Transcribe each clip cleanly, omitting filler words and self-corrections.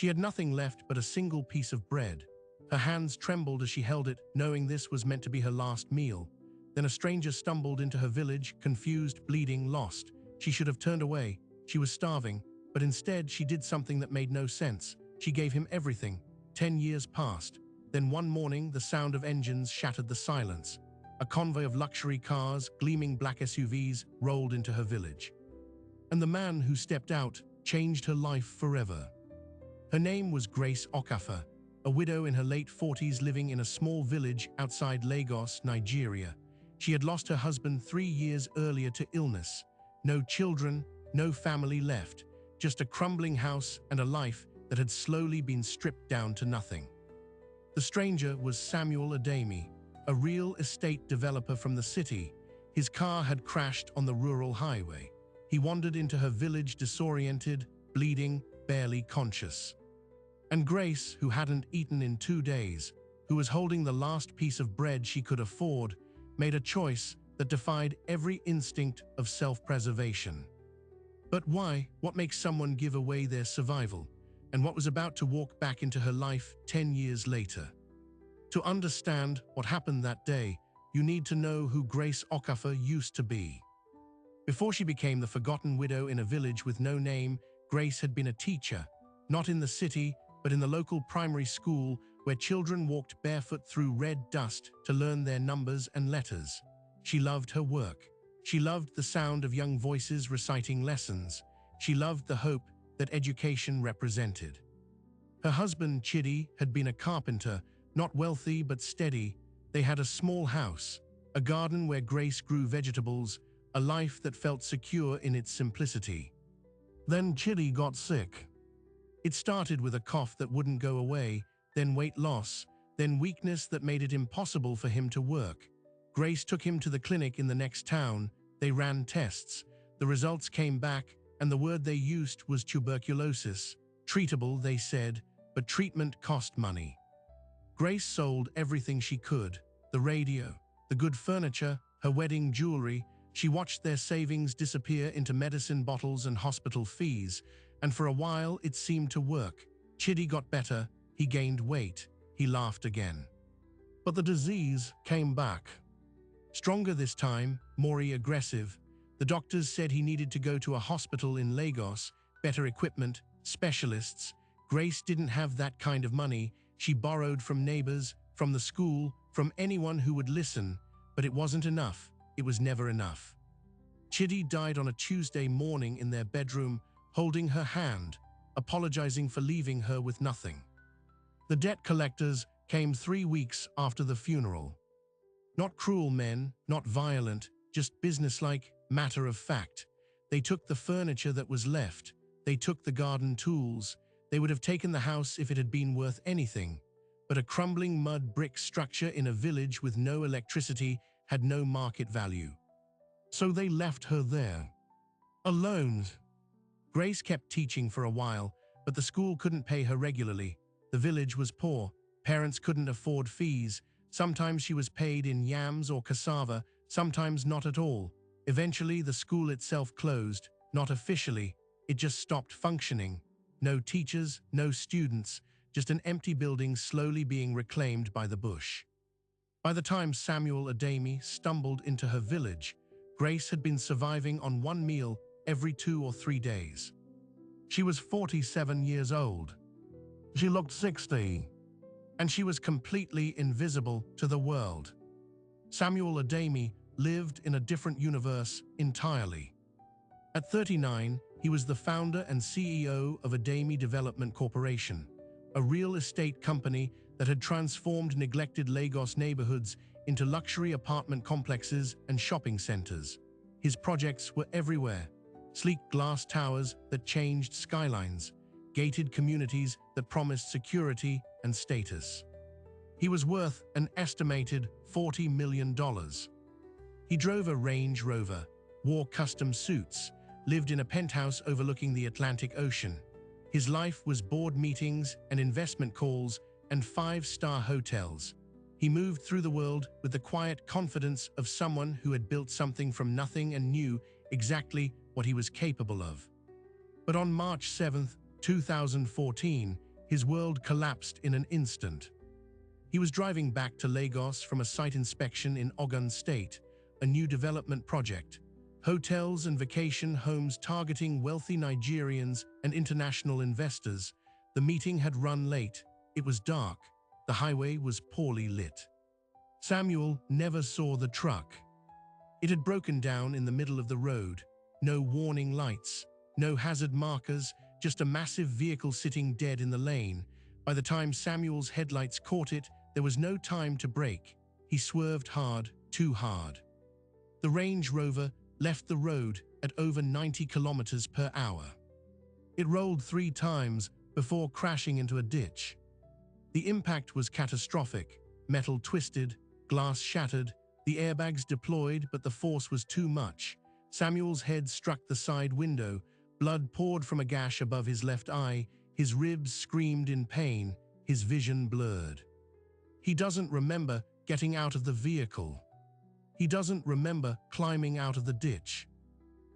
She had nothing left but a single piece of bread. Her hands trembled as she held it, knowing this was meant to be her last meal. Then a stranger stumbled into her village, confused, bleeding, lost. She should have turned away. She was starving, but instead she did something that made no sense. She gave him everything. 10 years passed. Then one morning, the sound of engines shattered the silence. A convoy of luxury cars, gleaming black SUVs, rolled into her village. And the man who stepped out changed her life forever. Her name was Grace Okafor, a widow in her late 40s living in a small village outside Lagos, Nigeria. She had lost her husband 3 years earlier to illness. No children, no family left, just a crumbling house and a life that had slowly been stripped down to nothing. The stranger was Samuel Ademi, a real estate developer from the city. His car had crashed on the rural highway. He wandered into her village disoriented, bleeding, barely conscious. And Grace, who hadn't eaten in 2 days, who was holding the last piece of bread she could afford, made a choice that defied every instinct of self-preservation. But why? What makes someone give away their survival? And what was about to walk back into her life 10 years later? To understand what happened that day, you need to know who Grace Okafor used to be. Before she became the forgotten widow in a village with no name, Grace had been a teacher, not in the city, but in the local primary school where children walked barefoot through red dust to learn their numbers and letters. She loved her work. She loved the sound of young voices reciting lessons. She loved the hope that education represented. Her husband, Chidi, had been a carpenter, not wealthy but steady. They had a small house, a garden where Grace grew vegetables, a life that felt secure in its simplicity. Then Chidi got sick. It started with a cough that wouldn't go away, then weight loss, then weakness that made it impossible for him to work. Grace took him to the clinic in the next town. They ran tests. The results came back, and the word they used was tuberculosis. Treatable, they said, but treatment cost money. Grace sold everything she could, the radio, the good furniture, her wedding jewelry. She watched their savings disappear into medicine bottles and hospital fees, and for a while it seemed to work. Chidi got better, he gained weight, he laughed again. But the disease came back. Stronger this time, more aggressive. The doctors said he needed to go to a hospital in Lagos, better equipment, specialists. Grace didn't have that kind of money. She borrowed from neighbors, from the school, from anyone who would listen, but it wasn't enough. It was never enough. Chidi died on a Tuesday morning in their bedroom, holding her hand, apologizing for leaving her with nothing. The debt collectors came 3 weeks after the funeral. Not cruel men, not violent, just businesslike, matter of fact. They took the furniture that was left. They took the garden tools. They would have taken the house if it had been worth anything. But a crumbling mud brick structure in a village with no electricity had no market value. So they left her there, alone. Grace kept teaching for a while, but the school couldn't pay her regularly. The village was poor. Parents couldn't afford fees. Sometimes she was paid in yams or cassava, sometimes not at all. Eventually, the school itself closed, not officially. It just stopped functioning. No teachers, no students, just an empty building slowly being reclaimed by the bush. By the time Samuel Ademi stumbled into her village, Grace had been surviving on one meal every 2 or 3 days. She was 47 years old. She looked 60. And she was completely invisible to the world. Samuel Ademi lived in a different universe entirely. At 39, he was the founder and CEO of Ademi Development Corporation, a real estate company that had transformed neglected Lagos neighborhoods into luxury apartment complexes and shopping centers. His projects were everywhere: sleek glass towers that changed skylines, gated communities that promised security and status. He was worth an estimated $40 million. He drove a Range Rover, wore custom suits, lived in a penthouse overlooking the Atlantic Ocean. His life was board meetings and investment calls and 5-star hotels. He moved through the world with the quiet confidence of someone who had built something from nothing and knew exactly what he was capable of. But on March 7, 2014, His world collapsed in an instant. He was driving back to Lagos from a site inspection in Ogun State, a new development project. Hotels and vacation homes targeting wealthy Nigerians and international investors. The meeting had run late. It was dark. The highway was poorly lit. Samuel never saw the truck. It had broken down in the middle of the road. No warning lights, no hazard markers, just a massive vehicle sitting dead in the lane. By the time Samuel's headlights caught it, there was no time to brake. He swerved hard, too hard. The Range Rover left the road at over 90 kilometers per hour. It rolled 3 times before crashing into a ditch. The impact was catastrophic. Metal twisted, glass shattered, the airbags deployed, but the force was too much. Samuel's head struck the side window. Blood poured from a gash above his left eye. His ribs screamed in pain. His vision blurred. He doesn't remember getting out of the vehicle. He doesn't remember climbing out of the ditch.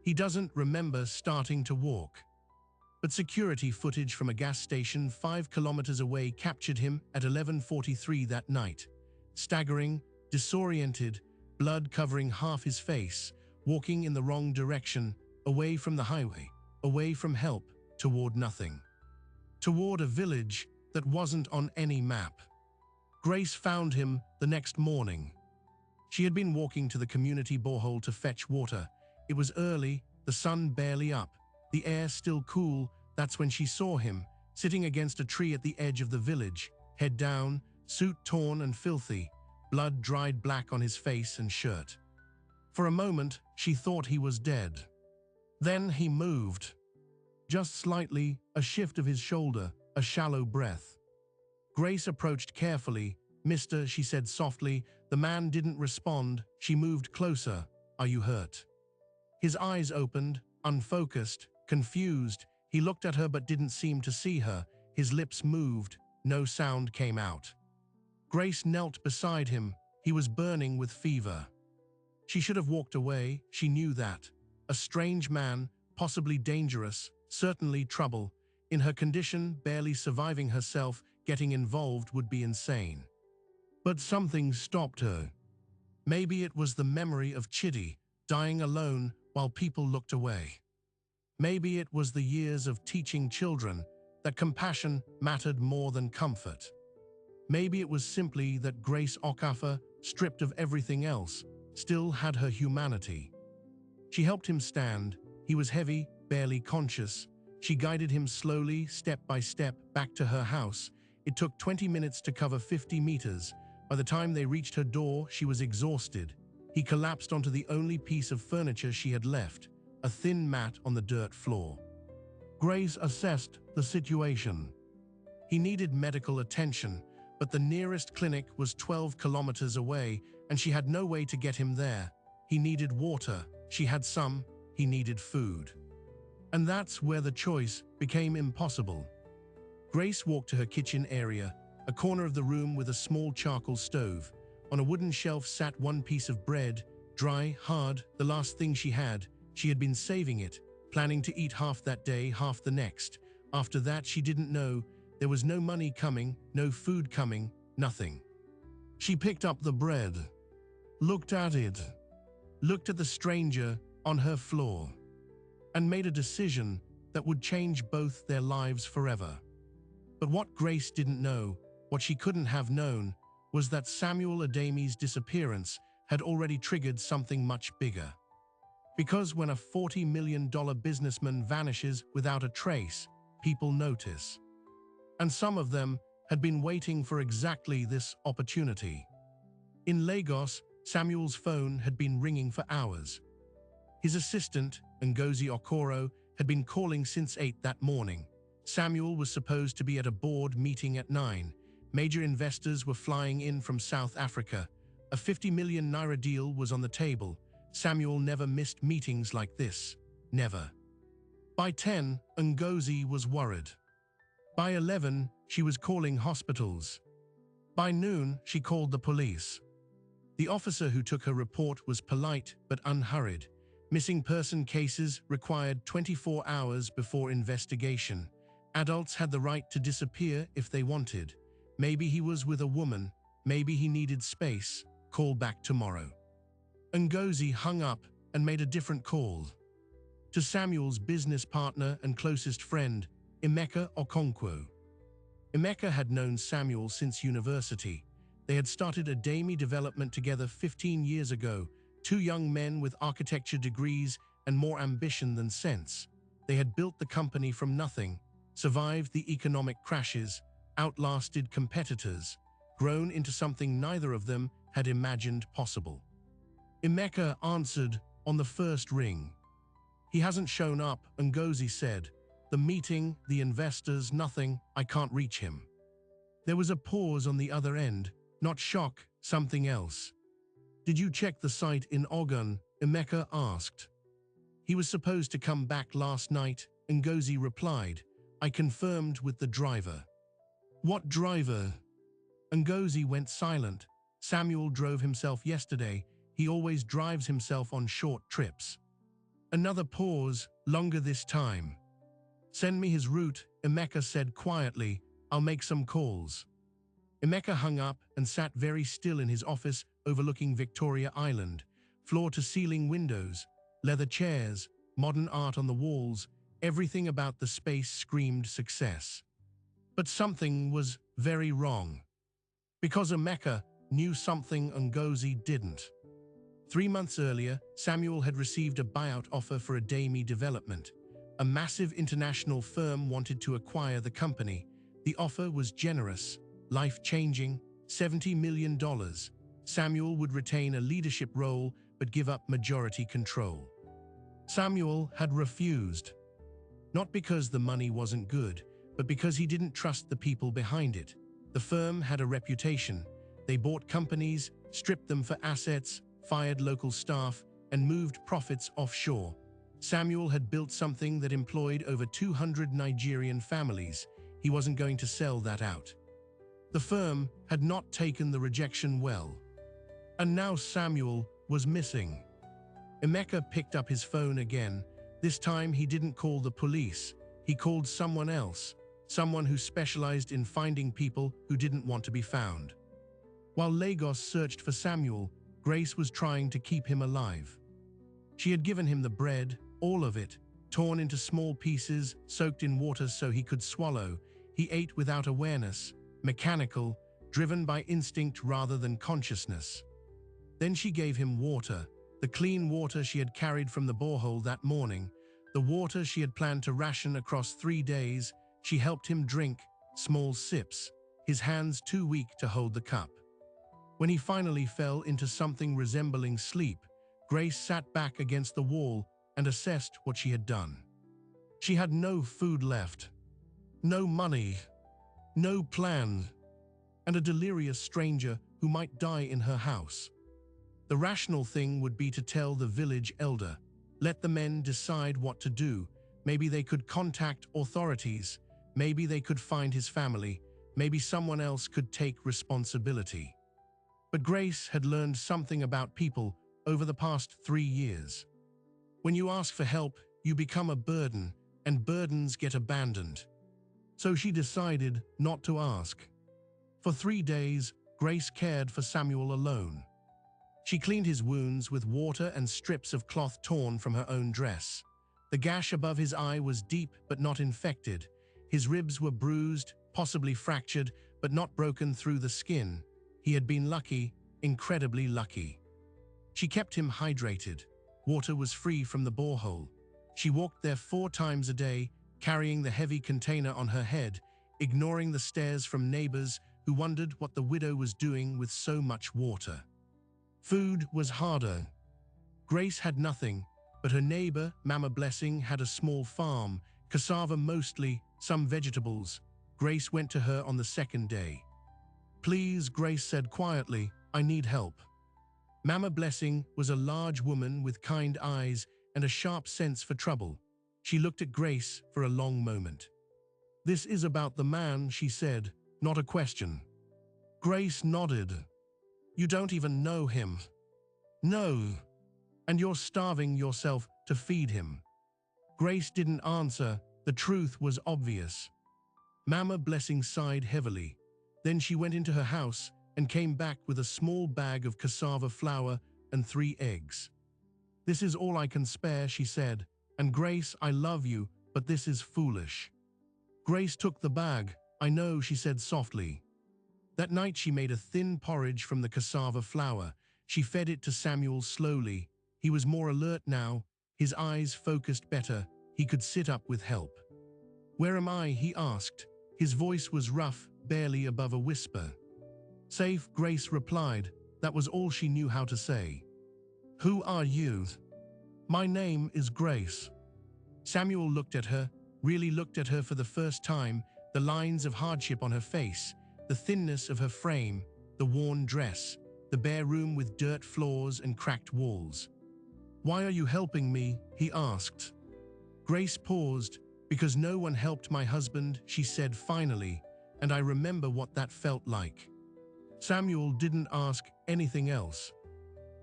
He doesn't remember starting to walk. But security footage from a gas station 5 kilometers away captured him at 11:43 that night. Staggering, disoriented, blood covering half his face, walking in the wrong direction, away from the highway, away from help, toward nothing. Toward a village that wasn't on any map. Grace found him the next morning. She had been walking to the community borehole to fetch water. It was early, the sun barely up, the air still cool. That's when she saw him, sitting against a tree at the edge of the village, head down, suit torn and filthy, blood dried black on his face and shirt. For a moment, she thought he was dead. Then he moved. Just slightly, a shift of his shoulder, a shallow breath. Grace approached carefully. "Mister," she said softly. The man didn't respond. She moved closer. "Are you hurt?" His eyes opened, unfocused, confused. He looked at her but didn't seem to see her. His lips moved. No sound came out. Grace knelt beside him. He was burning with fever. She should have walked away. She knew that. A strange man, possibly dangerous, certainly trouble. In her condition, barely surviving herself, getting involved would be insane. But something stopped her. Maybe it was the memory of Chidi, dying alone while people looked away. Maybe it was the years of teaching children that compassion mattered more than comfort. Maybe it was simply that Grace Okafor, stripped of everything else, still had her humanity. She helped him stand. He was heavy, barely conscious. She guided him slowly, step by step, back to her house. It took 20 minutes to cover 50 meters. By the time they reached her door, she was exhausted. He collapsed onto the only piece of furniture she had left, a thin mat on the dirt floor. Grace assessed the situation. He needed medical attention, but the nearest clinic was 12 kilometers away, and she had no way to get him there. He needed water. She had some. He needed food. And that's where the choice became impossible. Grace walked to her kitchen area, a corner of the room with a small charcoal stove. On a wooden shelf sat one piece of bread, dry, hard, the last thing she had. She had been saving it, planning to eat half that day, half the next. After that, she didn't know. There was no money coming, no food coming, nothing. She picked up the bread, looked at it, looked at the stranger on her floor, and made a decision that would change both their lives forever. But what Grace didn't know, what she couldn't have known, was that Samuel Adami's disappearance had already triggered something much bigger. Because when a $40 million businessman vanishes without a trace, people notice. And some of them had been waiting for exactly this opportunity. In Lagos, Samuel's phone had been ringing for hours. His assistant, Ngozi Okoro, had been calling since 8 that morning. Samuel was supposed to be at a board meeting at 9. Major investors were flying in from South Africa. A 50 million naira deal was on the table. Samuel never missed meetings like this. Never. By 10, Ngozi was worried. By 11, she was calling hospitals. By noon, she called the police. The officer who took her report was polite but unhurried. Missing person cases required 24 hours before investigation. Adults had the right to disappear if they wanted. Maybe he was with a woman, maybe he needed space. Call back tomorrow. Ngozi hung up and made a different call. To Samuel's business partner and closest friend, Emeka Okonkwo. Emeka had known Samuel since university. They had started a Adami development together 15 years ago, two young men with architecture degrees and more ambition than sense. They had built the company from nothing, survived the economic crashes, outlasted competitors, grown into something neither of them had imagined possible. Emeka answered on the first ring. He hasn't shown up, Ngozi said. The meeting, the investors, nothing, I can't reach him. There was a pause on the other end, not shock, something else. Did you check the site in Ogun? Emeka asked. He was supposed to come back last night, Ngozi replied. I confirmed with the driver. What driver? Ngozi went silent. Samuel drove himself yesterday. He always drives himself on short trips. Another pause, longer this time. Send me his route, Emeka said quietly. I'll make some calls. Emeka hung up and sat very still in his office overlooking Victoria Island. Floor-to-ceiling windows, leather chairs, modern art on the walls, everything about the space screamed success. But something was very wrong. Because Emeka knew something Ngozi didn't. 3 months earlier, Samuel had received a buyout offer for a Adami development. A massive international firm wanted to acquire the company. The offer was generous, life-changing, $70 million. Samuel would retain a leadership role but give up majority control. Samuel had refused. Not because the money wasn't good, but because he didn't trust the people behind it. The firm had a reputation. They bought companies, stripped them for assets, fired local staff, and moved profits offshore. Samuel had built something that employed over 200 Nigerian families. He wasn't going to sell that out. The firm had not taken the rejection well. And now Samuel was missing. Emeka picked up his phone again. This time he didn't call the police. He called someone else, someone who specialized in finding people who didn't want to be found. While Lagos searched for Samuel, Grace was trying to keep him alive. She had given him the bread, all of it, torn into small pieces, soaked in water so he could swallow. He ate without awareness, mechanical, driven by instinct rather than consciousness. Then she gave him water, the clean water she had carried from the borehole that morning, the water she had planned to ration across 3 days. She helped him drink, small sips, his hands too weak to hold the cup. When he finally fell into something resembling sleep, Grace sat back against the wall and assessed what she had done. She had no food left, no money, no plan, and a delirious stranger who might die in her house. The rational thing would be to tell the village elder, let the men decide what to do. Maybe they could contact authorities, maybe they could find his family, maybe someone else could take responsibility. But Grace had learned something about people over the past 3 years. When you ask for help, you become a burden, and burdens get abandoned. So she decided not to ask. For 3 days, Grace cared for Samuel alone. She cleaned his wounds with water and strips of cloth torn from her own dress. The gash above his eye was deep but not infected. His ribs were bruised, possibly fractured, but not broken through the skin. He had been lucky, incredibly lucky. She kept him hydrated. Water was free from the borehole. She walked there 4 times a day, carrying the heavy container on her head, ignoring the stares from neighbors who wondered what the widow was doing with so much water. Food was harder. Grace had nothing, but her neighbor, Mama Blessing, had a small farm, cassava mostly, some vegetables. Grace went to her on the 2nd day. Please, Grace said quietly, I need help. Mama Blessing was a large woman with kind eyes and a sharp sense for trouble. She looked at Grace for a long moment. This is about the man, she said, not a question. Grace nodded. You don't even know him. No. And you're starving yourself to feed him. Grace didn't answer. The truth was obvious. Mama Blessing sighed heavily. Then she went into her house and came back with a small bag of cassava flour and 3 eggs. "This is all I can spare," she said. "And Grace, I love you, but this is foolish." Grace took the bag. "I know," she said softly. That night she made a thin porridge from the cassava flour. She fed it to Samuel slowly. He was more alert now, his eyes focused better. He could sit up with help. "Where am I?" he asked. His voice was rough, barely above a whisper. "Safe," Grace replied. That was all she knew how to say. "Who are you?" "My name is Grace." Samuel looked at her, really looked at her for the first time, the lines of hardship on her face, the thinness of her frame, the worn dress, the bare room with dirt floors and cracked walls. "Why are you helping me?" he asked. Grace paused. "Because no one helped my husband," she said finally, "and I remember what that felt like." Samuel didn't ask anything else.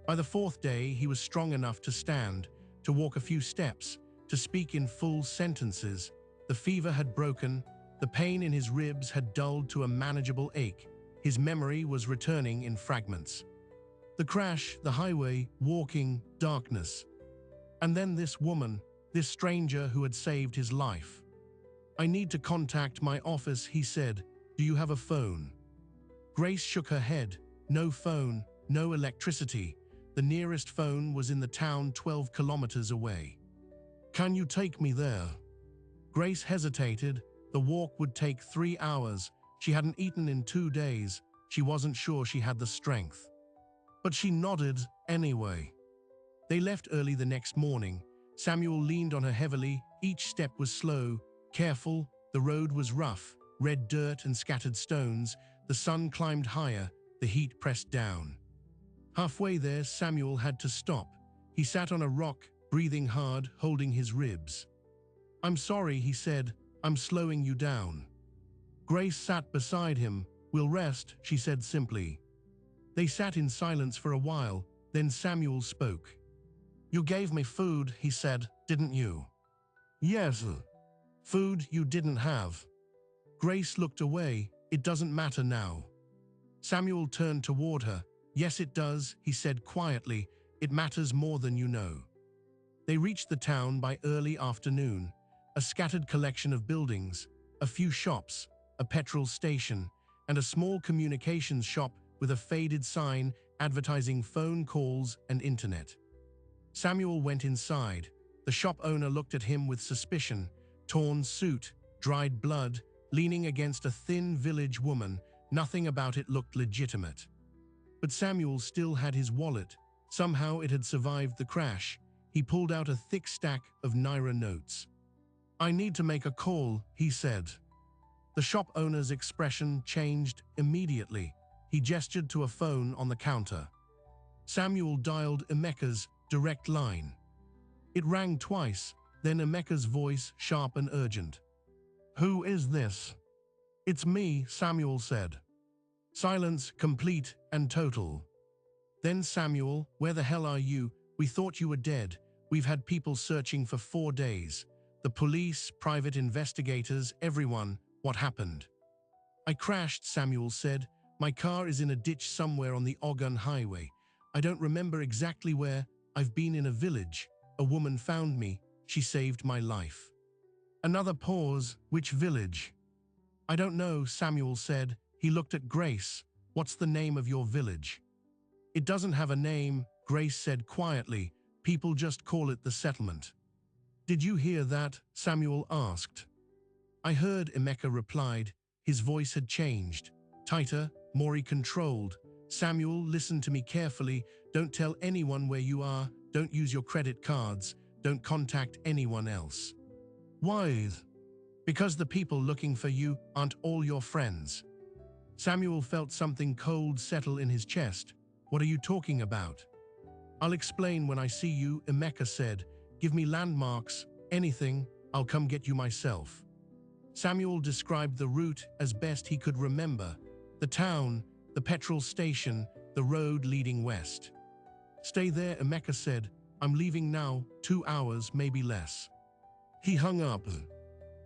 By the 4th day, he was strong enough to stand, to walk a few steps, to speak in full sentences. The fever had broken, the pain in his ribs had dulled to a manageable ache. His memory was returning in fragments. The crash, the highway, walking, darkness. And then this woman, this stranger who had saved his life. "I need to contact my office," he said. "Do you have a phone?" Grace shook her head. No phone, no electricity. The nearest phone was in the town 12 kilometers away. "Can you take me there?" Grace hesitated. The walk would take 3 hours. She hadn't eaten in 2 days. She wasn't sure she had the strength. But she nodded anyway. They left early the next morning. Samuel leaned on her heavily. Each step was slow, careful. The road was rough, red dirt and scattered stones. The sun climbed higher, the heat pressed down. Halfway there, Samuel had to stop. He sat on a rock, breathing hard, holding his ribs. "I'm sorry," he said. "I'm slowing you down." Grace sat beside him. "We'll rest," she said simply. They sat in silence for a while, then Samuel spoke. "You gave me food," he said, "didn't you?" "Yes." "Food you didn't have." Grace looked away. "It doesn't matter now." Samuel turned toward her. "Yes, it does," he said quietly. "It matters more than you know." They reached the town by early afternoon. A scattered collection of buildings, a few shops, a petrol station, and a small communications shop with a faded sign advertising phone calls and internet. Samuel went inside. The shop owner looked at him with suspicion. Torn suit, dried blood, leaning against a thin village woman. Nothing about it looked legitimate. But Samuel still had his wallet. Somehow it had survived the crash. He pulled out a thick stack of Naira notes. "I need to make a call," he said. The shop owner's expression changed immediately. He gestured to a phone on the counter. Samuel dialed Emeka's direct line. It rang twice, then Emeka's voice, sharp and urgent. "Who is this?" "It's me," Samuel said. Silence, complete and total. Then Samuel, "Where the hell are you? We thought you were dead. We've had people searching for 4 days. The police, private investigators, everyone. What happened?" "I crashed," Samuel said. "My car is in a ditch somewhere on the Ogun Highway. I don't remember exactly where. I've been in a village. A woman found me. She saved my life." Another pause. "Which village?" "I don't know," Samuel said. He looked at Grace. "What's the name of your village?" "It doesn't have a name," Grace said quietly. "People just call it the settlement." "Did you hear that?" Samuel asked. "I heard," Emeka replied. His voice had changed. Tighter, more controlled. "Samuel, listen to me carefully. Don't tell anyone where you are. Don't use your credit cards. Don't contact anyone else." "Why?" "Because the people looking for you aren't all your friends." Samuel felt something cold settle in his chest. "What are you talking about?" "I'll explain when I see you," Emeka said. "Give me landmarks, anything. I'll come get you myself." Samuel described the route as best he could remember. The town, the petrol station, the road leading west. "Stay there," Emeka said. "I'm leaving now, 2 hours, maybe less." He hung up.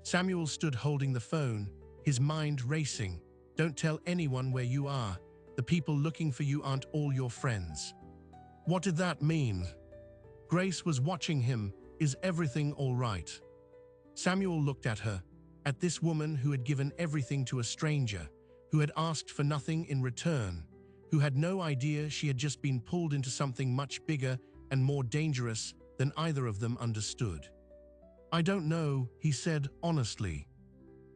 Samuel stood holding the phone. his mind racing. Don't tell anyone where you are. The people looking for you aren't all your friends. What did that mean? Grace was watching him. Is everything all right? Samuel looked at her, at this woman who had given everything to a stranger, who had asked for nothing in return, who had no idea she had just been pulled into something much bigger and more dangerous than either of them understood. I don't know, he said honestly.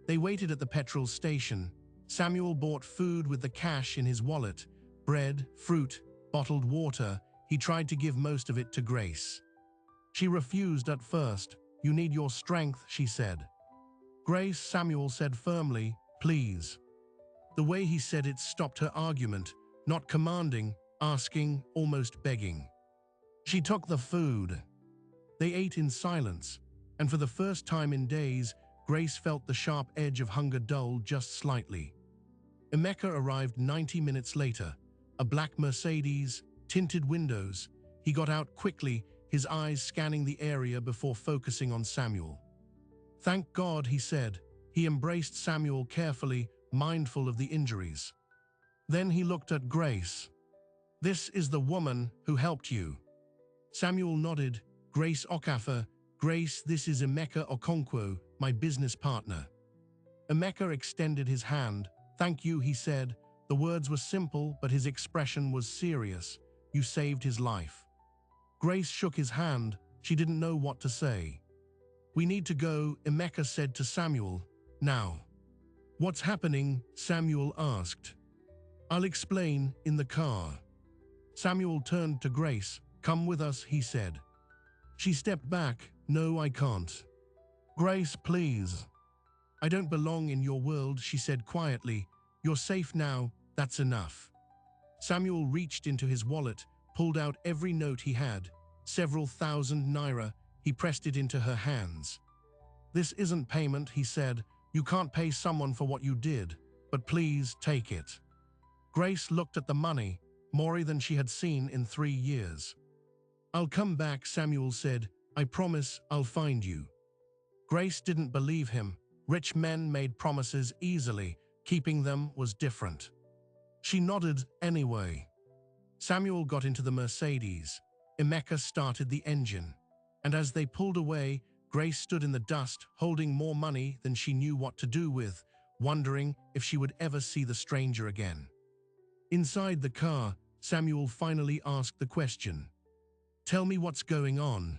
They waited at the petrol station. Samuel bought food with the cash in his wallet, bread, fruit, bottled water. He tried to give most of it to Grace. She refused at first. You need your strength, she said. Grace, Samuel said firmly, please. The way he said it stopped her argument, not commanding, asking, almost begging. She took the food. They ate in silence, and for the first time in days, Grace felt the sharp edge of hunger dull just slightly. Emeka arrived 90 minutes later, a black Mercedes, tinted windows. He got out quickly, his eyes scanning the area before focusing on Samuel. Thank God, he said. He embraced Samuel carefully, mindful of the injuries. Then he looked at Grace. This is the woman who helped you. Samuel nodded. Grace Okafor. Grace, this is Emeka Okonkwo, my business partner. Emeka extended his hand. Thank you, he said. The words were simple, but his expression was serious. You saved his life. Grace shook his hand. She didn't know what to say. We need to go, Emeka said to Samuel. Now. What's happening? Samuel asked. I'll explain in the car. Samuel turned to Grace. Come with us, he said. She stepped back. No, I can't. Grace, please. I don't belong in your world, she said quietly. You're safe now, that's enough. Samuel reached into his wallet, pulled out every note he had, several thousand naira. He pressed it into her hands. This isn't payment, he said. You can't pay someone for what you did, but please take it. Grace looked at the money, more than she had seen in 3 years. I'll come back, Samuel said. I promise I'll find you. Grace didn't believe him. Rich men made promises easily. Keeping them was different. She nodded anyway. Samuel got into the Mercedes. Emeka started the engine. And as they pulled away, Grace stood in the dust, holding more money than she knew what to do with, wondering if she would ever see the stranger again. Inside the car, Samuel finally asked the question. Tell me what's going on.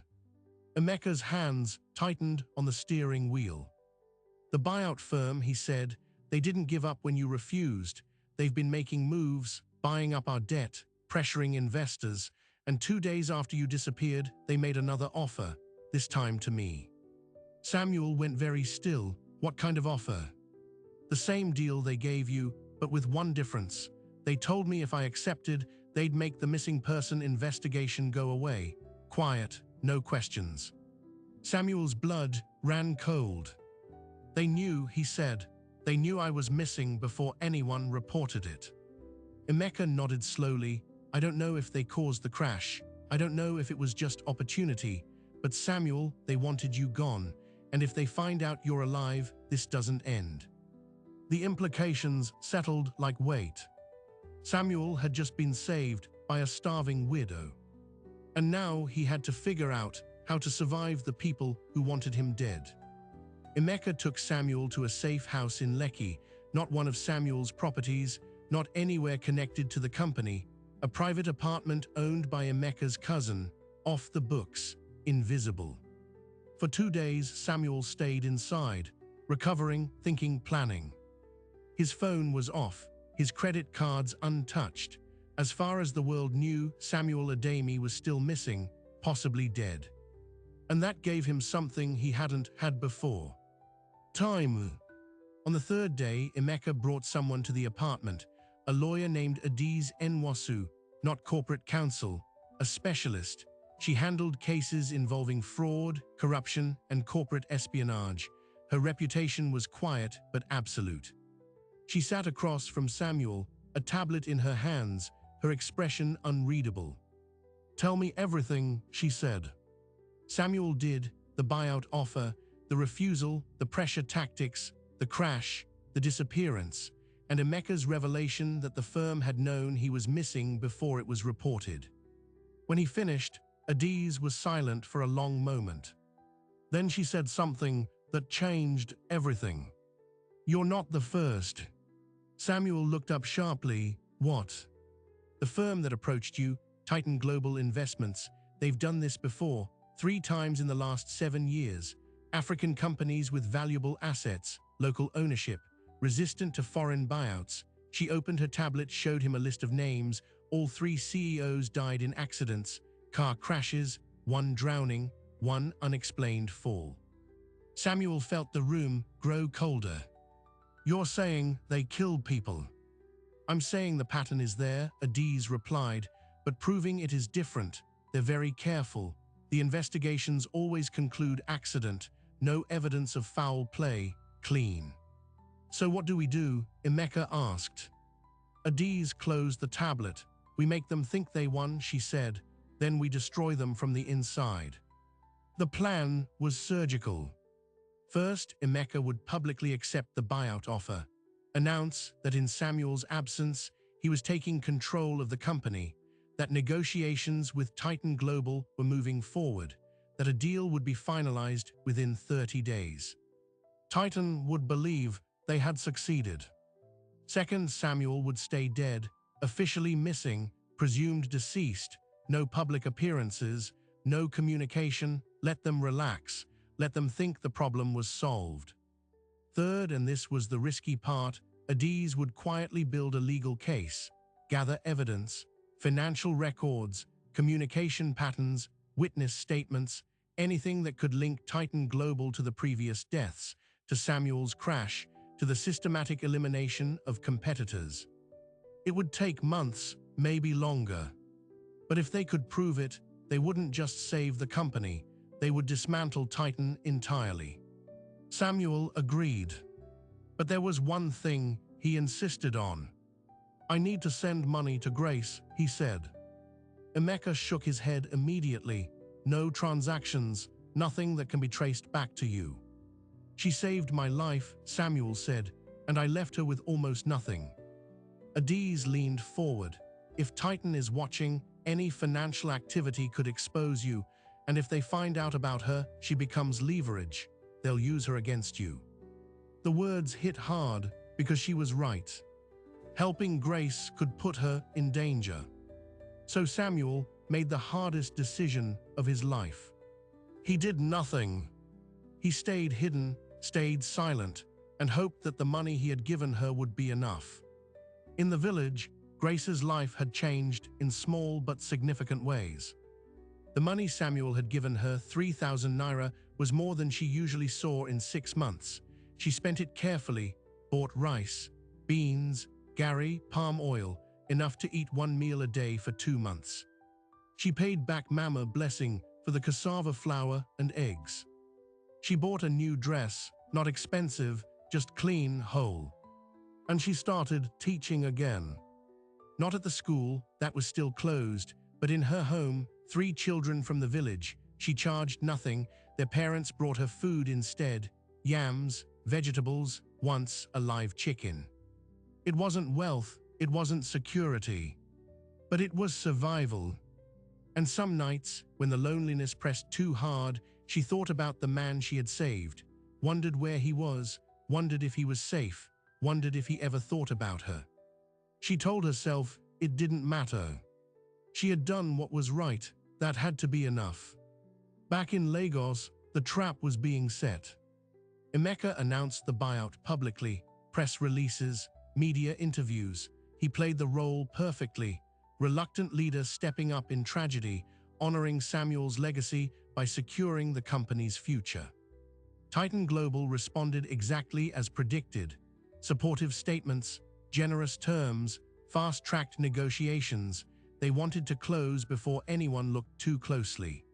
Emeka's hands tightened on the steering wheel. The buyout firm, he said, they didn't give up when you refused. They've been making moves, buying up our debt, pressuring investors, and 2 days after you disappeared, they made another offer, this time to me. Samuel went very still. What kind of offer? The same deal they gave you, but with one difference. They told me if I accepted, they'd make the missing person investigation go away. Quiet, no questions. Samuel's blood ran cold. They knew, he said. They knew I was missing before anyone reported it. Emeka nodded slowly. I don't know if they caused the crash. I don't know if it was just opportunity. But Samuel, they wanted you gone. And if they find out you're alive, this doesn't end. The implications settled like weight. Samuel had just been saved by a starving widow. And now he had to figure out how to survive the people who wanted him dead. Emeka took Samuel to a safe house in Lekki, not one of Samuel's properties, not anywhere connected to the company, a private apartment owned by Emeka's cousin, off the books, invisible. For 2 days, Samuel stayed inside, recovering, thinking, planning. His phone was off, his credit cards untouched. As far as the world knew, Samuel Ademi was still missing, possibly dead. And that gave him something he hadn't had before. Time. On the 3rd day, Emeka brought someone to the apartment, a lawyer named Adiz Nwasu, not corporate counsel, a specialist. She handled cases involving fraud, corruption, and corporate espionage. Her reputation was quiet but absolute. She sat across from Samuel, a tablet in her hands, her expression unreadable. Tell me everything, she said. Samuel did, the buyout offer, the refusal, the pressure tactics, the crash. the disappearance, and Emeka's revelation that the firm had known he was missing before it was reported. When he finished, Adiz was silent for a long moment. Then she said something that changed everything. "You're not the first." Samuel looked up sharply. "What?" "The firm that approached you, Titan Global Investments, they've done this before, 3 times in the last 7 years. African companies with valuable assets, local ownership, resistant to foreign buyouts." She opened her tablet, showed him a list of names. All 3 CEOs died in accidents, car crashes, 1 drowning, 1 unexplained fall. Samuel felt the room grow colder. "You're saying they killed people?" "I'm saying the pattern is there," Adiz replied, "but proving it is different. They're very careful. The investigations always conclude accident, no evidence of foul play, clean." "So what do we do?" Emeka asked. Adiz closed the tablet. "We make them think they won," she said. "Then we destroy them from the inside." The plan was surgical. First, Emeka would publicly accept the buyout offer, announce that in Samuel's absence, he was taking control of the company, that negotiations with Titan Global were moving forward, that a deal would be finalized within 30 days. Titan would believe they had succeeded. Second, Samuel would stay dead, officially missing, presumed deceased, no public appearances, no communication. Let them relax. Let them think the problem was solved. Third, and this was the risky part, Adiz would quietly build a legal case, gather evidence, financial records, communication patterns, witness statements, anything that could link Titan Global to the previous deaths, to Samuel's crash, to the systematic elimination of competitors. It would take months, maybe longer. But if they could prove it, they wouldn't just save the company, they would dismantle Titan entirely. Samuel agreed. But there was one thing he insisted on. "I need to send money to Grace," he said. Emeka shook his head immediately. "No transactions, nothing that can be traced back to you." "She saved my life," Samuel said, "and I left her with almost nothing." Adiz leaned forward. "If Titan is watching, any financial activity could expose you, and if they find out about her, she becomes leverage. They'll use her against you." The words hit hard because she was right. Helping Grace could put her in danger. So Samuel made the hardest decision of his life. He did nothing. He stayed hidden, stayed silent, and hoped that the money he had given her would be enough. In the village, Grace's life had changed in small but significant ways. The money Samuel had given her, 3,000 naira, was more than she usually saw in 6 months. She spent it carefully, bought rice, beans, gari, palm oil, enough to eat 1 meal a day for 2 months. She paid back Mama Blessing for the cassava flour and eggs. She bought a new dress, not expensive, just clean, whole. And she started teaching again. Not at the school, that was still closed, but in her home, 3 children from the village. She charged nothing, their parents brought her food instead, yams, vegetables, once a live chicken. It wasn't wealth, it wasn't security, but it was survival. And some nights, when the loneliness pressed too hard, she thought about the man she had saved, wondered where he was, wondered if he was safe, wondered if he ever thought about her. She told herself it didn't matter. She had done what was right, that had to be enough. Back in Lagos, the trap was being set. Emeka announced the buyout publicly, press releases, media interviews. He played the role perfectly, reluctant leader stepping up in tragedy, honoring Samuel's legacy by securing the company's future. Titan Global responded exactly as predicted. Supportive statements, generous terms, fast-tracked negotiations. They wanted to close before anyone looked too closely.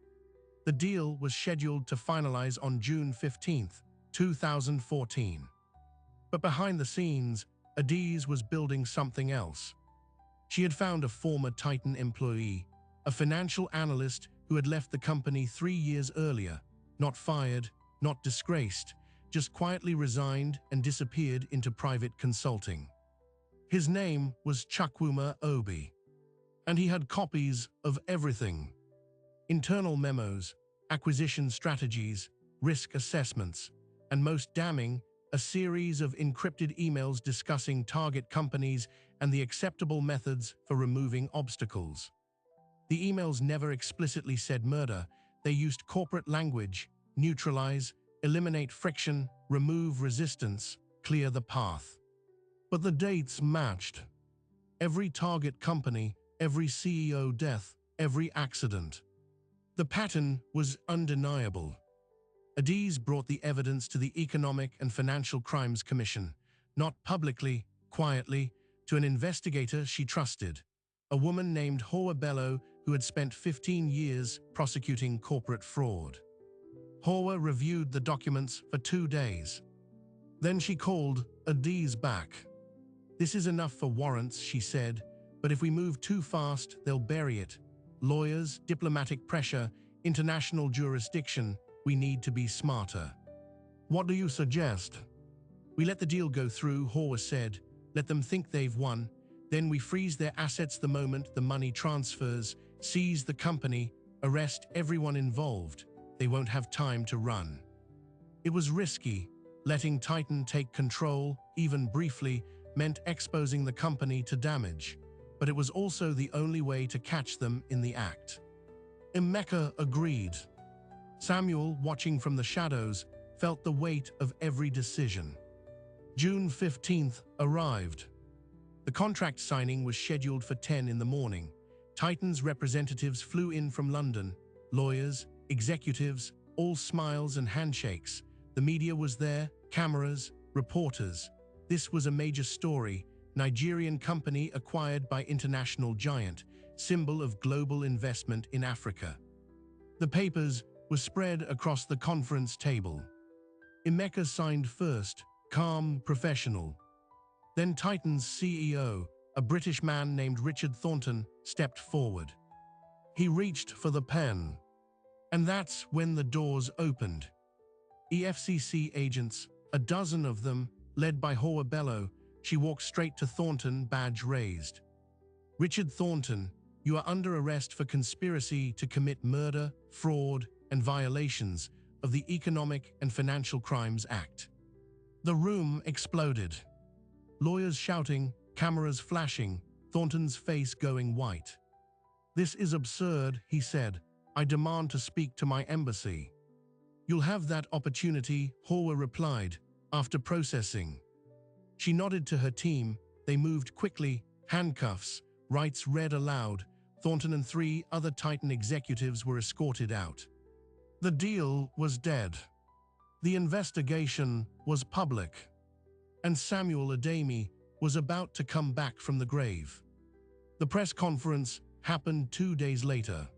The deal was scheduled to finalize on June 15, 2014. But behind the scenes, Adiz was building something else. She had found a former Titan employee, a financial analyst who had left the company 3 years earlier, not fired, not disgraced, just quietly resigned and disappeared into private consulting. His name was Chukwuma Obi, and he had copies of everything: internal memos, acquisition strategies, risk assessments, and most damning, a series of encrypted emails discussing target companies and the acceptable methods for removing obstacles. The emails never explicitly said murder. They used corporate language: neutralize, eliminate friction, remove resistance, clear the path. But the dates matched. Every target company, every CEO death, every accident. The pattern was undeniable. Adiz brought the evidence to the Economic and Financial Crimes Commission, not publicly, quietly, to an investigator she trusted, a woman named Hawa Bello who had spent 15 years prosecuting corporate fraud. Hawa reviewed the documents for 2 days. Then she called Adiz back. "This is enough for warrants," she said, "but if we move too fast, they'll bury it. Lawyers, diplomatic pressure, international jurisdiction, we need to be smarter." "What do you suggest?" "We let the deal go through," Hawa said. "Let them think they've won. Then we freeze their assets the moment the money transfers, seize the company, arrest everyone involved. They won't have time to run." It was risky. Letting Titan take control, even briefly, meant exposing the company to damage. But it was also the only way to catch them in the act. Emeka agreed. Samuel, watching from the shadows, felt the weight of every decision. June 15th arrived. The contract signing was scheduled for 10 in the morning. Titan's representatives flew in from London, lawyers, executives, all smiles and handshakes. The media was there, cameras, reporters. This was a major story: Nigerian company acquired by international giant, symbol of global investment in Africa. The papers were spread across the conference table. Emeka signed first, calm, professional. Then Titan's CEO, a British man named Richard Thornton, stepped forward. He reached for the pen. And that's when the doors opened. EFCC agents, a dozen of them, led by Hawa Bello. She walked straight to Thornton, badge raised. "Richard Thornton, you are under arrest for conspiracy to commit murder, fraud, and violations of the Economic and Financial Crimes Act." The room exploded. Lawyers shouting, cameras flashing, Thornton's face going white. "This is absurd," he said. "I demand to speak to my embassy." "You'll have that opportunity," Hawa replied, after processing. She nodded to her team. They moved quickly, handcuffs, rights read aloud. Thornton and 3 other Titan executives were escorted out. The deal was dead. The investigation was public. And Samuel Adeyemi was about to come back from the grave. The press conference happened 2 days later.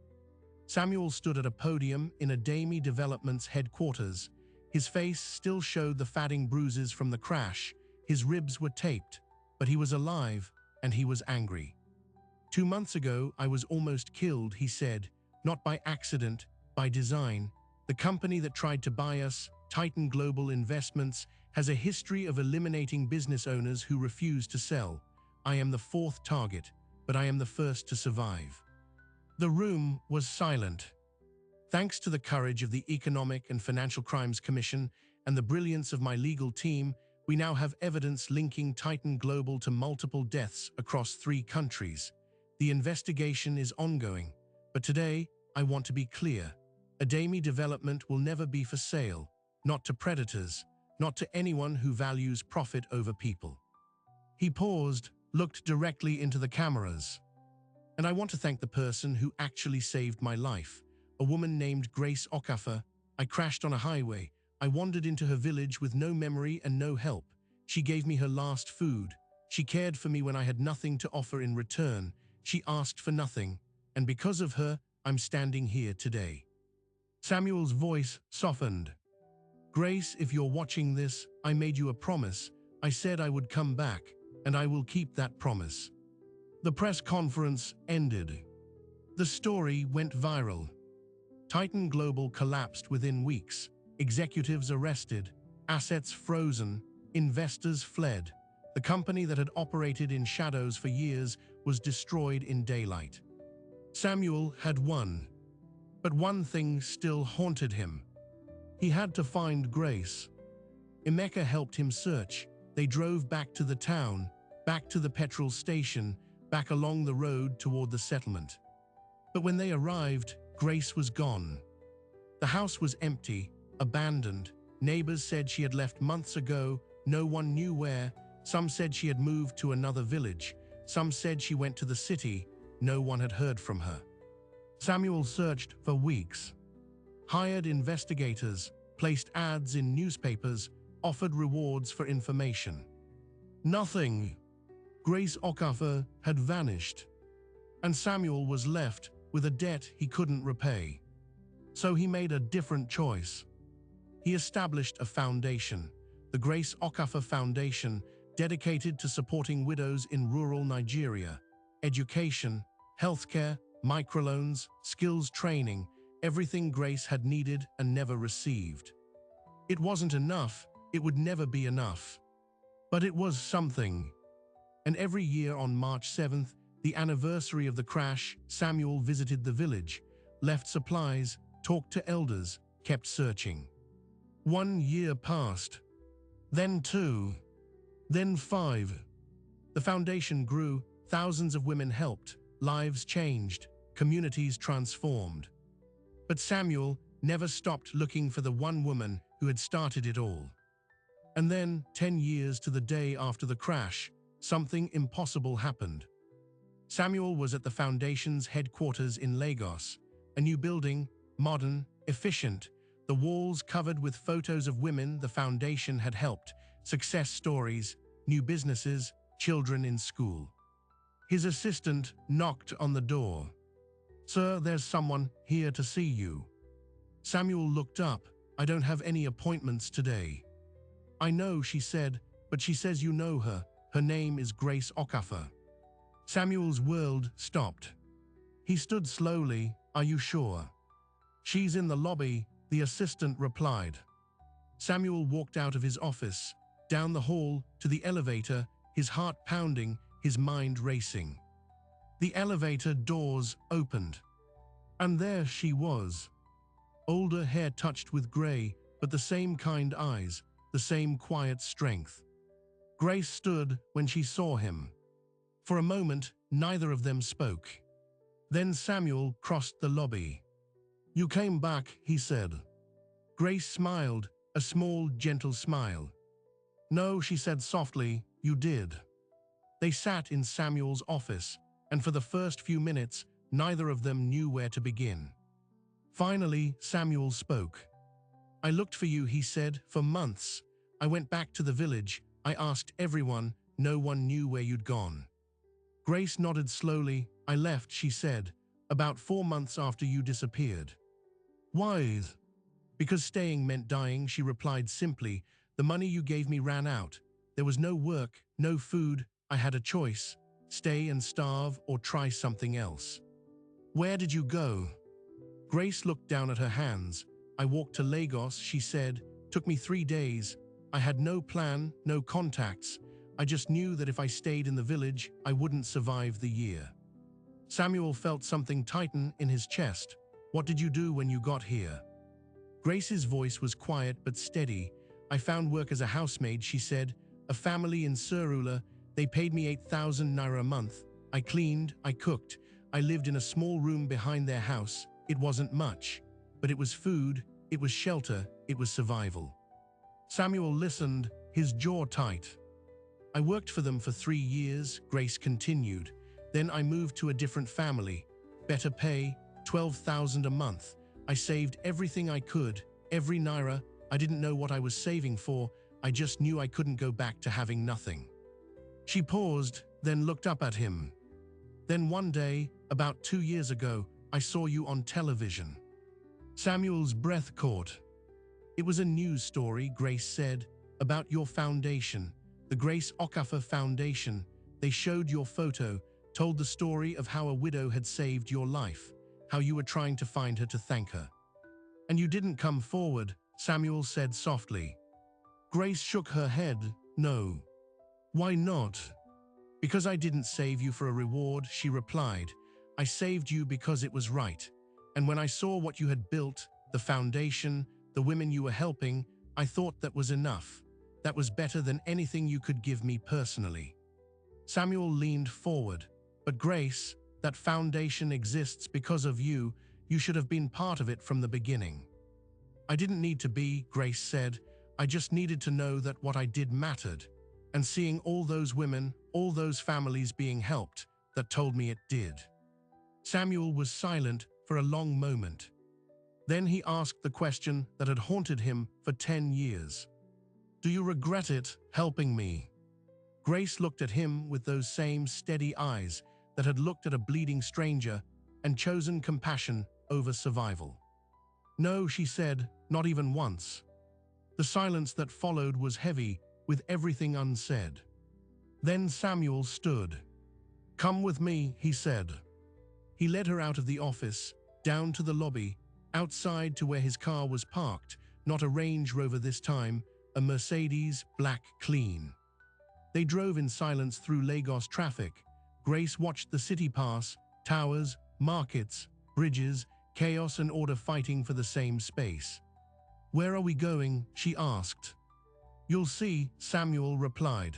Samuel stood at a podium in Adeyemi Development's headquarters. His face still showed the fatting bruises from the crash. His ribs were taped, but he was alive and he was angry. "2 months ago, I was almost killed," he said, "not by accident, by design. The company that tried to buy us, Titan Global Investments, has a history of eliminating business owners who refuse to sell. I am the 4th target, but I am the first to survive." The room was silent. Thanks to the courage of the Economic and Financial Crimes Commission and the brilliance of my legal team, we now have evidence linking Titan Global to multiple deaths across 3 countries. The investigation is ongoing, but today I want to be clear. Adeyemi Development will never be for sale, not to predators, not to anyone who values profit over people. He paused, looked directly into the cameras. "And I want to thank the person who actually saved my life, a woman named Grace Okafor. I crashed on a highway. I wandered into her village with no memory and no help. She gave me her last food. She cared for me when I had nothing to offer in return. She asked for nothing, and because of her, I'm standing here today." Samuel's voice softened. "Grace, if you're watching this, I made you a promise. I said I would come back, and I will keep that promise." The press conference ended. The story went viral. Titan Global collapsed within weeks, executives arrested, Assets frozen, investors fled. The company that had operated in shadows for years was destroyed in daylight. Samuel had won, but one thing still haunted him. He had to find Grace. Emeka helped him search. They drove back to the town, back to the petrol station, back along the road toward the settlement. But when they arrived, Grace was gone. The house was empty, abandoned. Neighbors said she had left months ago, no one knew where. Some said she had moved to another village. Some said she went to the city. No one had heard from her. Samuel searched for weeks. Hired investigators, placed ads in newspapers, offered rewards for information. Nothing. Grace Okafor had vanished, and Samuel was left with a debt he couldn't repay. So he made a different choice. He established a foundation, the Grace Okafor Foundation, dedicated to supporting widows in rural Nigeria. Education, healthcare, microloans, skills training, everything Grace had needed and never received. It wasn't enough, it would never be enough. But it was something. And every year on March 7th, the anniversary of the crash, Samuel visited the village, left supplies, talked to elders, kept searching. 1 year passed, then 2, then 5. The foundation grew, thousands of women helped, lives changed, communities transformed. But Samuel never stopped looking for the one woman who had started it all. And then, 10 years to the day after the crash, something impossible happened. Samuel was at the foundation's headquarters in Lagos, a new building, modern, efficient, the walls covered with photos of women the foundation had helped, success stories, new businesses, children in school. His assistant knocked on the door. "Sir, there's someone here to see you." Samuel looked up. "I don't have any appointments today." "I know," she said, "but she says you know her. Her name is Grace Okafor." Samuel's world stopped. He stood slowly. "Are you sure?" "She's in the lobby," the assistant replied. Samuel walked out of his office, down the hall, to the elevator, his heart pounding, his mind racing. The elevator doors opened. And there she was. Older hair touched with gray, but the same kind eyes, the same quiet strength. Grace stood when she saw him. For a moment, neither of them spoke. Then Samuel crossed the lobby. "You came back," he said. Grace smiled, a small, gentle smile. "No," she said softly, "you did." They sat in Samuel's office, and for the first few minutes, neither of them knew where to begin. Finally, Samuel spoke. "I looked for you," he said, "for months. I went back to the village. I asked everyone. No one knew where you'd gone." Grace nodded slowly. "I left," she said, "about 4 months after you disappeared." "Why?" "Because staying meant dying," she replied simply. "The money you gave me ran out. There was no work, no food. I had a choice, stay and starve or try something else." "Where did you go?" Grace looked down at her hands. "I walked to Lagos," she said. "Took me 3 days. I had no plan, no contacts. I just knew that if I stayed in the village, I wouldn't survive the year." Samuel felt something tighten in his chest. "What did you do when you got here?" Grace's voice was quiet but steady. "I found work as a housemaid," she said. "A family in Surula. They paid me 8,000 naira a month. I cleaned, I cooked. I lived in a small room behind their house. It wasn't much, but it was food, it was shelter, it was survival." Samuel listened, his jaw tight. "I worked for them for 3 years," Grace continued. "Then I moved to a different family. Better pay, 12,000 a month. I saved everything I could, every naira. I didn't know what I was saving for. I just knew I couldn't go back to having nothing." She paused, then looked up at him. "Then one day, about 2 years ago, I saw you on television." Samuel's breath caught. "It was a news story," Grace said, "about your foundation, the Grace Okafor Foundation. They showed your photo, told the story of how a widow had saved your life, how you were trying to find her to thank her. And you didn't come forward," Samuel said softly. Grace shook her head. No. Why not? Because I didn't save you for a reward, she replied. I saved you because it was right. And when I saw what you had built, the foundation, the women you were helping, I thought that was enough. That was better than anything you could give me personally. Samuel leaned forward. But Grace, that foundation exists because of you. You should have been part of it from the beginning. I didn't need to be, Grace said. I just needed to know that what I did mattered. And seeing all those women, all those families being helped, that told me it did. Samuel was silent for a long moment. Then he asked the question that had haunted him for 10 years. Do you regret it, helping me? Grace looked at him with those same steady eyes that had looked at a bleeding stranger and chosen compassion over survival. No, she said, not even once. The silence that followed was heavy, with everything unsaid. Then Samuel stood. Come with me, he said. He led her out of the office, down to the lobby, outside to where his car was parked, not a Range Rover this time, a Mercedes, black clean. They drove in silence through Lagos traffic. Grace watched the city pass, towers, markets, bridges, chaos and order fighting for the same space. Where are we going? She asked. You'll see, Samuel replied.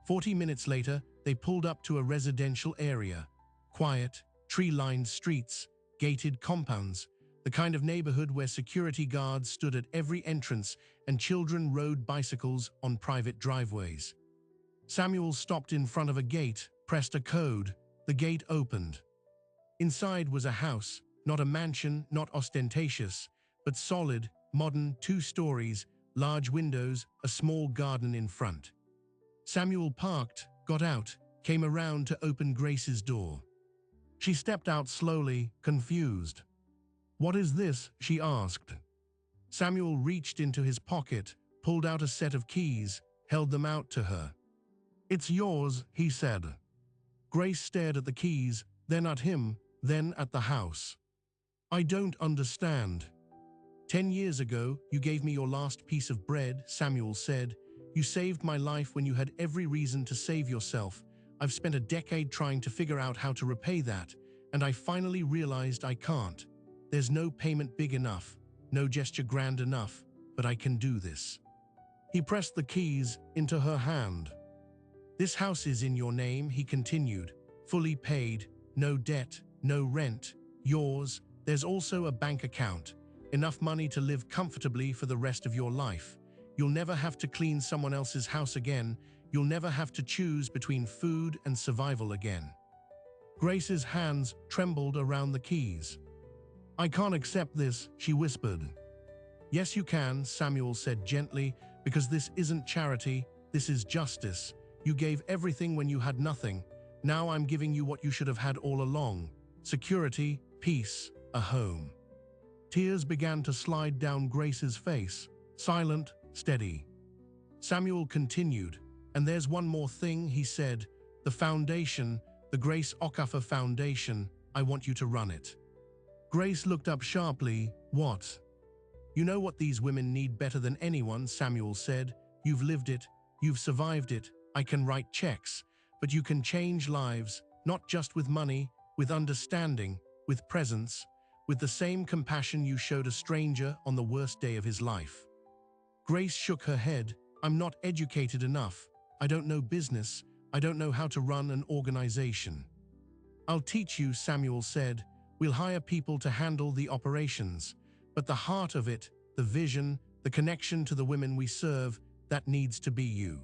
40 minutes later, they pulled up to a residential area. Quiet, tree-lined streets, gated compounds, the kind of neighborhood where security guards stood at every entrance and children rode bicycles on private driveways. Samuel stopped in front of a gate, pressed a code. The gate opened. Inside was a house, not a mansion, not ostentatious, but solid, modern, 2 stories, large windows, a small garden in front. Samuel parked, got out, came around to open Grace's door. She stepped out slowly, confused. What is this? She asked. Samuel reached into his pocket, pulled out a set of keys, held them out to her. It's yours, he said. Grace stared at the keys, then at him, then at the house. I don't understand. 10 years ago, you gave me your last piece of bread, Samuel said. You saved my life when you had every reason to save yourself. I've spent a decade trying to figure out how to repay that, and I finally realized I can't. There's no payment big enough, no gesture grand enough, but I can do this. He pressed the keys into her hand. This house is in your name, he continued, fully paid, no debt, no rent, yours. There's also a bank account, enough money to live comfortably for the rest of your life. You'll never have to clean someone else's house again. You'll never have to choose between food and survival again. Grace's hands trembled around the keys. I can't accept this, she whispered. Yes, you can, Samuel said gently, because this isn't charity, this is justice. You gave everything when you had nothing. Now I'm giving you what you should have had all along. Security, peace, a home. Tears began to slide down Grace's face, silent, steady. Samuel continued, and there's one more thing, he said. The foundation, the Grace Okafor Foundation, I want you to run it. Grace looked up sharply. What? You know what these women need better than anyone, Samuel said. You've lived it, you've survived it. I can write checks, but you can change lives, not just with money, with understanding, with presence, with the same compassion you showed a stranger on the worst day of his life. Grace shook her head. I'm not educated enough. I don't know business. I don't know how to run an organization. I'll teach you, Samuel said. We'll hire people to handle the operations, but the heart of it, the vision, the connection to the women we serve, that needs to be you.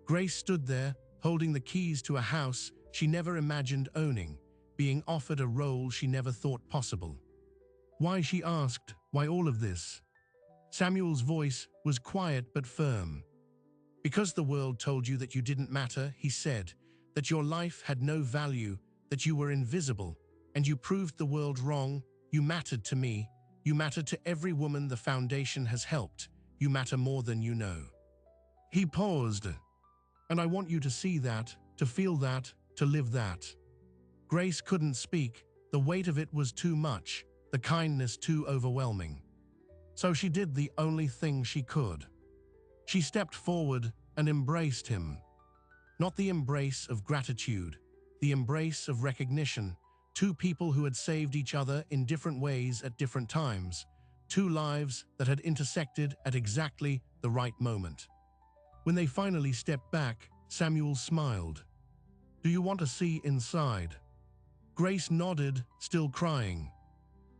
Grace stood there, holding the keys to a house she never imagined owning, being offered a role she never thought possible. Why, she asked, why all of this? Samuel's voice was quiet but firm. Because the world told you that you didn't matter, he said, that your life had no value, that you were invisible, and you proved the world wrong. You mattered to me. You mattered to every woman the foundation has helped. You matter more than you know. He paused. And I want you to see that, to feel that, to live that. Grace couldn't speak. The weight of it was too much, the kindness too overwhelming. So she did the only thing she could. She stepped forward and embraced him. Not the embrace of gratitude, the embrace of recognition. Two people who had saved each other in different ways at different times. Two lives that had intersected at exactly the right moment. When they finally stepped back, Samuel smiled. "Do you want to see inside?" Grace nodded, still crying.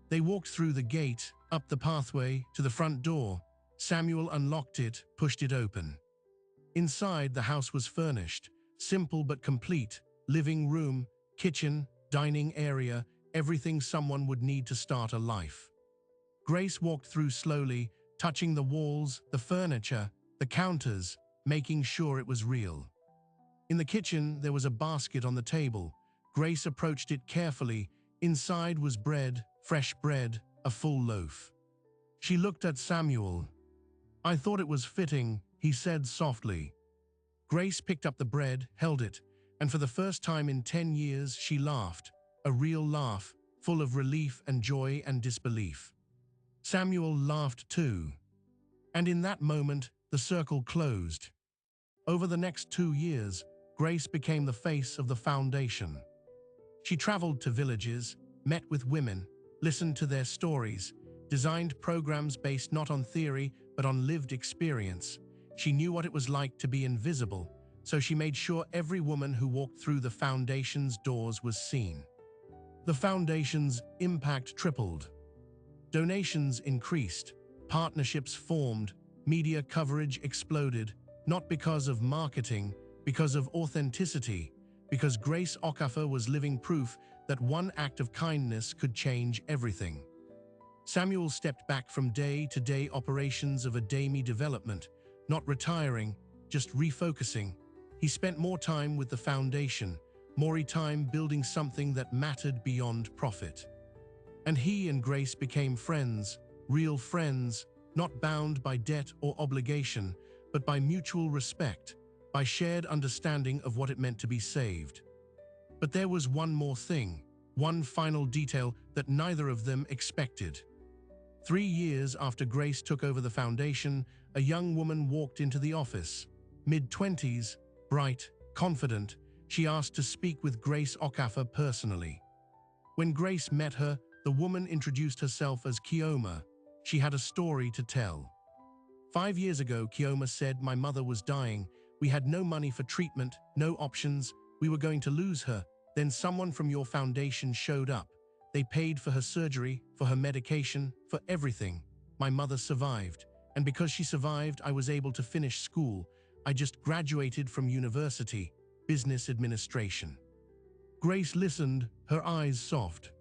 They walked through the gate, up the pathway, to the front door. Samuel unlocked it, pushed it open. Inside, the house was furnished, simple but complete. Living room, kitchen, dining area, everything someone would need to start a life. Grace walked through slowly, touching the walls, the furniture, the counters, making sure it was real. In the kitchen, there was a basket on the table. Grace approached it carefully. Inside was bread, fresh bread, a full loaf. She looked at Samuel. "I thought it was fitting," he said softly. Grace picked up the bread, held it, and for the first time in 10 years, she laughed. A real laugh, full of relief and joy and disbelief. Samuel laughed too. And in that moment, the circle closed. Over the next 2 years, Grace became the face of the foundation. She traveled to villages, met with women, listened to their stories, designed programs based not on theory but on lived experience. She knew what it was like to be invisible, so she made sure every woman who walked through the foundation's doors was seen. The foundation's impact tripled. Donations increased, partnerships formed, media coverage exploded, not because of marketing, because of authenticity, because Grace Okafor was living proof that one act of kindness could change everything. Samuel stepped back from day-to-day operations of a daily development, not retiring, just refocusing. He spent more time with the foundation, more time building something that mattered beyond profit. And he and Grace became friends, real friends, not bound by debt or obligation, but by mutual respect, by shared understanding of what it meant to be saved. But there was one more thing, one final detail that neither of them expected. 3 years after Grace took over the foundation, a young woman walked into the office. Mid-20s, bright, confident, she asked to speak with Grace Okafor personally. When Grace met her, the woman introduced herself as Kioma. She had a story to tell. 5 years ago, Kioma said, "My mother was dying. We had no money for treatment, no options. We were going to lose her. Then someone from your foundation showed up. They paid for her surgery, for her medication, for everything. My mother survived. And because she survived, I was able to finish school. I just graduated from university, business administration." Grace listened, her eyes soft.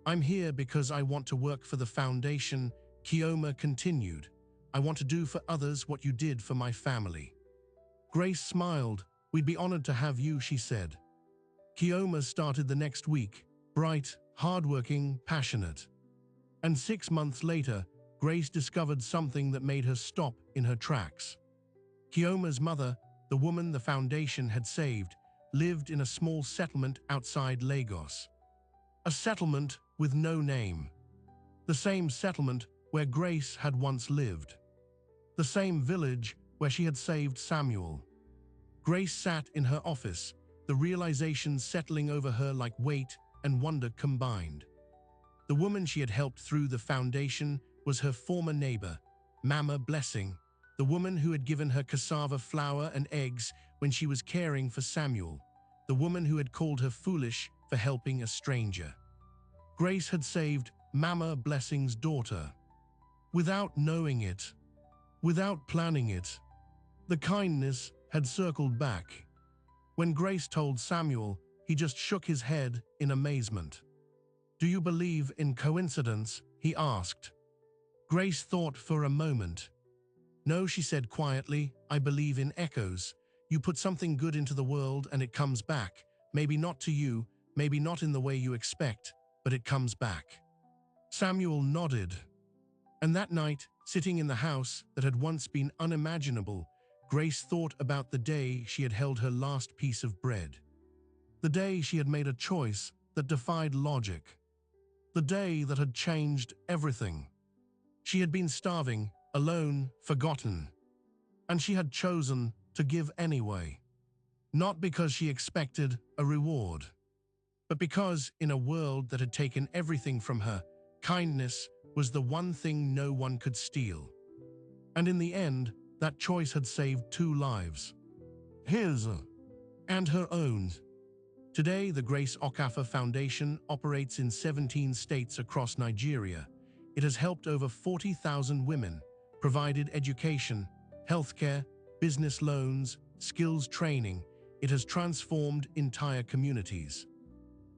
"I'm here because I want to work for the foundation," Kioma continued. "I want to do for others what you did for my family." Grace smiled. "We'd be honored to have you," she said. Kioma started the next week, bright, hardworking, passionate. And 6 months later, Grace discovered something that made her stop in her tracks. Kioma's mother, the woman the foundation had saved, lived in a small settlement outside Lagos. A settlement with no name. The same settlement where Grace had once lived. The same village where she had saved Samuel. Grace sat in her office, the realization settling over her like weight and wonder combined. The woman she had helped through the foundation was her former neighbor, Mama Blessing, the woman who had given her cassava flour and eggs when she was caring for Samuel, the woman who had called her foolish for helping a stranger. Grace had saved Mama Blessing's daughter. Without knowing it, without planning it, the kindness had circled back. When Grace told Samuel, he just shook his head in amazement. "Do you believe in coincidence?" he asked. Grace thought for a moment. "No," she said quietly, "I believe in echoes. You put something good into the world and it comes back. Maybe not to you, maybe not in the way you expect, but it comes back." Samuel nodded. And that night, sitting in the house that had once been unimaginable, Grace thought about the day she had held her last piece of bread. The day she had made a choice that defied logic. The day that had changed everything. She had been starving, alone, forgotten. And she had chosen to give anyway. Not because she expected a reward, but because, in a world that had taken everything from her, kindness was the one thing no one could steal. And in the end, that choice had saved 2 lives. His and her own. Today, the Grace Okafor Foundation operates in 17 states across Nigeria. It has helped over 40,000 women, provided education, healthcare, business loans, skills training. It has transformed entire communities.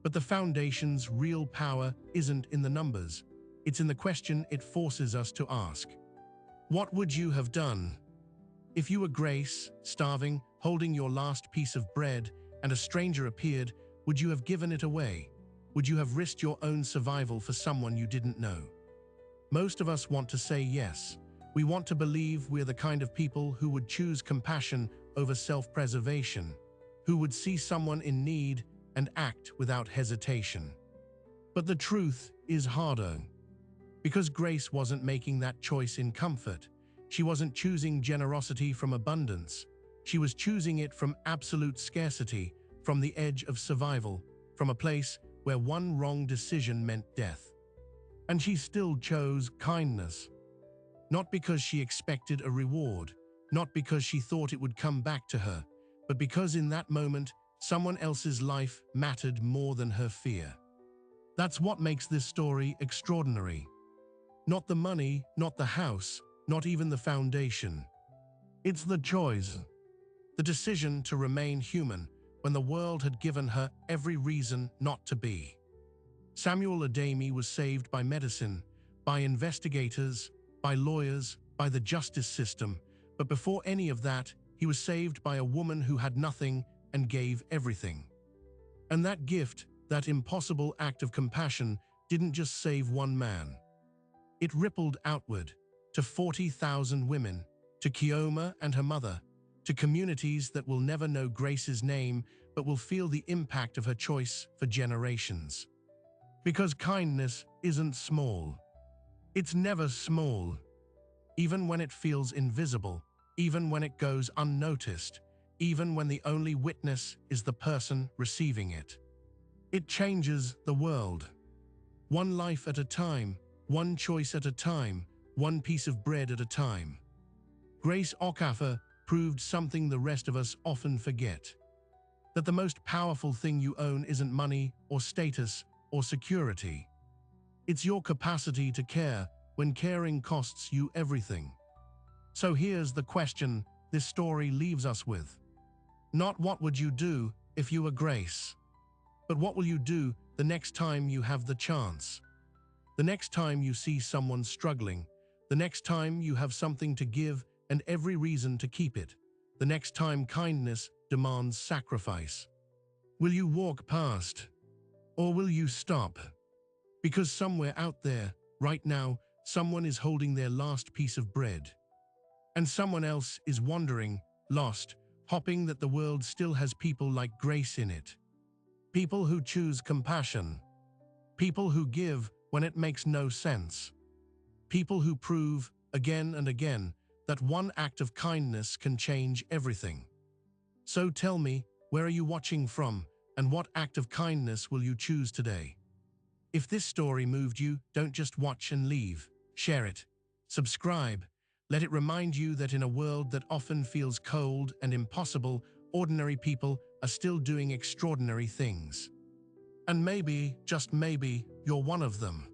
But the foundation's real power isn't in the numbers. It's in the question it forces us to ask. What would you have done? If you were Grace, starving, holding your last piece of bread, and a stranger appeared, would you have given it away? Would you have risked your own survival for someone you didn't know? Most of us want to say yes. We want to believe we're the kind of people who would choose compassion over self-preservation, who would see someone in need and act without hesitation. But the truth is harder. Because Grace wasn't making that choice in comfort. She wasn't choosing generosity from abundance. She was choosing it from absolute scarcity, from the edge of survival, from a place where one wrong decision meant death. And she still chose kindness. Not because she expected a reward, not because she thought it would come back to her, but because in that moment, someone else's life mattered more than her fear. That's what makes this story extraordinary. Not the money, not the house, not even the foundation. It's the choice, the decision to remain human when the world had given her every reason not to be. Samuel Adeyemi was saved by medicine, by investigators, by lawyers, by the justice system, but before any of that, he was saved by a woman who had nothing and gave everything. And that gift, that impossible act of compassion, didn't just save one man. It rippled outward to 40,000 women, to Kioma and her mother, to communities that will never know Grace's name but will feel the impact of her choice for generations. Because kindness isn't small. It's never small. Even when it feels invisible, even when it goes unnoticed, even when the only witness is the person receiving it. It changes the world. One life at a time, one choice at a time, one piece of bread at a time. Grace Okafor proved something the rest of us often forget. That the most powerful thing you own isn't money or status or security. It's your capacity to care when caring costs you everything. So here's the question this story leaves us with. Not what would you do if you were Grace, but what will you do the next time you have the chance? The next time you see someone struggling, the next time you have something to give and every reason to keep it, the next time kindness demands sacrifice. Will you walk past? Or will you stop? Because somewhere out there, right now, someone is holding their last piece of bread. And someone else is wandering, lost, hoping that the world still has people like Grace in it. People who choose compassion. People who give when it makes no sense. People who prove, again and again, that one act of kindness can change everything. So tell me, where are you watching from, and what act of kindness will you choose today? If this story moved you, don't just watch and leave. Share it. Subscribe. Let it remind you that in a world that often feels cold and impossible, ordinary people are still doing extraordinary things. And maybe, just maybe, you're one of them.